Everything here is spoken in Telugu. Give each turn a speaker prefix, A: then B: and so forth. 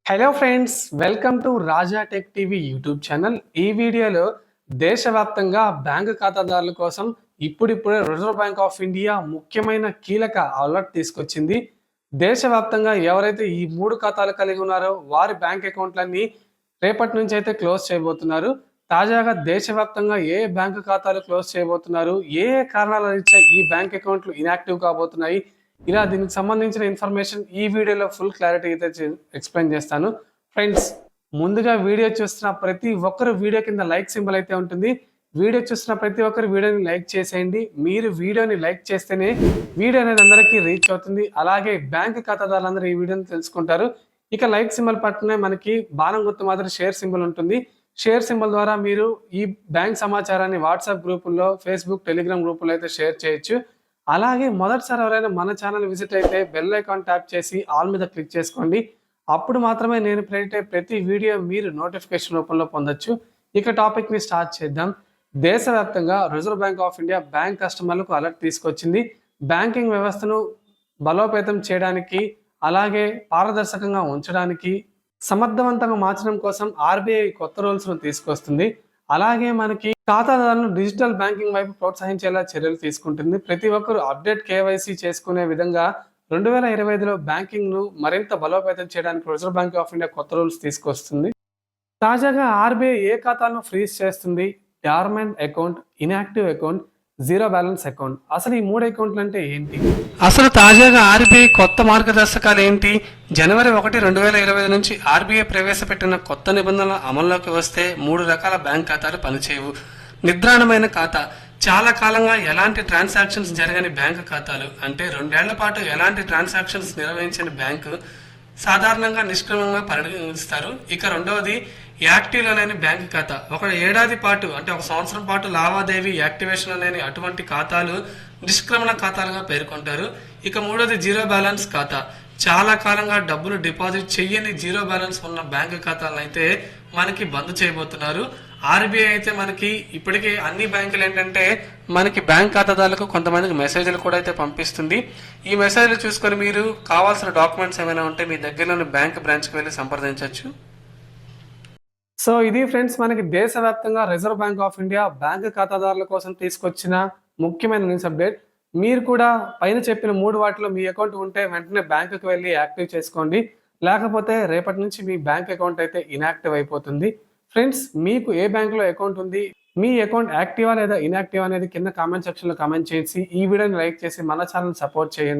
A: Hello friends, welcome to Raja tech TV YouTube channel. ఈ వీడియోలో దేశవ్యాప్తంగా బ్యాంకు ఖాతాదారుల కోసం ఇప్పుడిప్పుడే రిజర్వ్ బ్యాంక్ ఆఫ్ ఇండియా ముఖ్యమైన కీలక అలర్ట్ తీసుకొచ్చింది. దేశవ్యాప్తంగా ఎవరైతే ఈ 3 ఖాతాలు కలిగి ఉన్నారో వారి బ్యాంక్ అకౌంట్లన్నీ రేపటి నుంచి అయితే క్లోజ్ చేయబోతున్నారు. తాజాగా దేశవ్యాప్తంగా ఏ బ్యాంకు ఖాతాలు క్లోజ్ చేయబోతున్నారు, ఏ కారణాల రీత్యా ఈ బ్యాంక్ అకౌంట్లు ఇనాక్టివ్ కాబోతున్నాయి, ఇలా దీనికి సంబంధించిన ఇన్ఫర్మేషన్ ఈ వీడియోలో ఫుల్ క్లారిటీ అయితే ఎక్స్ప్లెయిన్ చేస్తాను. ఫ్రెండ్స్, ముందుగా వీడియో చూస్తున్న ప్రతి ఒక్కరు వీడియో కింద లైక్ సింబల్ అయితే ఉంటుంది. వీడియో చూస్తున్న ప్రతి ఒక్కరు వీడియోని లైక్ చేసేయండి. మీరు వీడియోని లైక్ చేస్తేనే వీడియో అనేది అందరికీ రీచ్ అవుతుంది. అలాగే బ్యాంక్ ఖాతాదారులందరూ ఈ వీడియోని తెలుసుకుంటారు. ఇక లైక్ సింబల్ పక్కనే మనకి బాణం గుర్తు మాదిరి షేర్ సింబల్ ఉంటుంది. షేర్ సింబల్ ద్వారా మీరు ఈ బ్యాంక్ సమాచారాన్ని వాట్సాప్ గ్రూపుల్లో, ఫేస్బుక్, టెలిగ్రామ్ గ్రూపుల్లో అయితే షేర్ చేయొచ్చు. అలాగే మొదటిసారి ఎవరైనా మన ఛానల్ విజిట్ అయితే బెల్ ఐకాన్ ట్యాప్ చేసి ఆల్ మీద క్లిక్ చేసుకోండి. అప్పుడు మాత్రమే నేను పెట్టే ప్రతి వీడియో మీరు నోటిఫికేషన్ రూపంలో పొందొచ్చు. ఇక టాపిక్ని స్టార్ట్ చేద్దాం. దేశవ్యాప్తంగా reserve bank of India bank కస్టమర్లకు అలర్ట్ తీసుకొచ్చింది. బ్యాంకింగ్ వ్యవస్థను బలోపేతం చేయడానికి, అలాగే పారదర్శకంగా ఉంచడానికి, సమర్థవంతంగా మార్చడం కోసం ఆర్బీఐ కొత్త రూల్స్ను తీసుకొస్తుంది. అలాగే మనకి ఖాతాదారులను డిజిటల్ బ్యాంకింగ్ వైపు ప్రోత్సహించేలా చర్యలు తీసుకుంటుంది. ప్రతి ఒక్కరూ అప్డేట్ కేవైసీ చేసుకునే విధంగా 2025లో బ్యాంకింగ్ను మరింత బలోపేతం చేయడానికి రిజర్వ్ బ్యాంక్ ఆఫ్ ఇండియా కొత్త రూల్స్ తీసుకొస్తుంది. తాజాగా ఆర్బీఐ ఏ ఖాతాలను ఫ్రీజ్ చేస్తుంది? Dormant account, inactive account, zero balance account. అసలు ఈ 3 అకౌంట్లు అంటే ఏంటి? అసలు తాజాగా ఆర్బీఐ కొత్త మార్గదర్శకాలు ఏంటి? జనవరి 1, 2025 నుంచి ఆర్బీఐ ప్రవేశపెట్టిన కొత్త నిబంధనల అమల్లోకి వస్తే 3 రకాల బ్యాంక్ ఖాతాలు పనిచేయవు. నిద్రాణమైన ఖాతా, చాలా కాలంగా ఎలాంటి ట్రాన్సాక్షన్స్ జరగని బ్యాంకు ఖాతాలు, అంటే 2 ఏళ్ల పాటు ఎలాంటి ట్రాన్సాక్షన్స్ నిర్వహించని బ్యాంకు సాధారణంగా నిష్క్రమంగా పరిగణిస్తారు. ఇక రెండవది యాక్టివ్లో లేని బ్యాంకు ఖాతా. 1 ఏడాది పాటు, అంటే 1 సంవత్సరం పాటు లావాదేవీ యాక్టివేషన్ లేని అటువంటి ఖాతాలు నిష్క్రమణ ఖాతాలుగా పేర్కొంటారు. ఇక మూడోది జీరో బ్యాలెన్స్ ఖాతా. చాలా కాలంగా డబ్బులు డిపాజిట్ చెయ్యని జీరో బ్యాలెన్స్ ఉన్న బ్యాంకు ఖాతాలను అయితే మనకి బంద్ చేయబోతున్నారు. ఆర్బీఐ అయితే మనకి ఇప్పటికే అన్ని బ్యాంకులు ఏంటంటే మనకి బ్యాంక్ ఖాతాదారులకు కొంతమందికి మెసేజ్లు కూడా అయితే పంపిస్తుంది. ఈ మెసేజ్లు చూసుకొని మీరు కావాల్సిన డాక్యుమెంట్స్ ఏమైనా ఉంటే మీ దగ్గరలోని బ్యాంక్ బ్రాంచ్కి వెళ్ళి సంప్రదించవచ్చు. సో ఇది ఫ్రెండ్స్, మనకి దేశవ్యాప్తంగా reserve bank of India bank ఖాతాదారుల కోసం తీసుకొచ్చిన ముఖ్యమైన న్యూస్ అప్డేట్. మీరు కూడా పైన చెప్పిన 3 వాటిలో మీ అకౌంట్ ఉంటే వెంటనే బ్యాంకుకి వెళ్ళి యాక్టివ్ చేసుకోండి. లేకపోతే రేపటి నుంచి మీ బ్యాంక్ అకౌంట్ అయితే ఇన్యాక్టివ్ అయిపోతుంది. ఫ్రెండ్స్, మీకు ఏ బ్యాంకులో అకౌంట్ ఉంది, మీ అకౌంట్ యాక్టివా లేదా ఇన్యాక్టివ్ అనేది కింద కామెంట్ సెక్షన్లో కామెంట్ చేసి ఈ వీడియోని లైక్ చేసి మన ఛానల్ సపోర్ట్ చేయండి.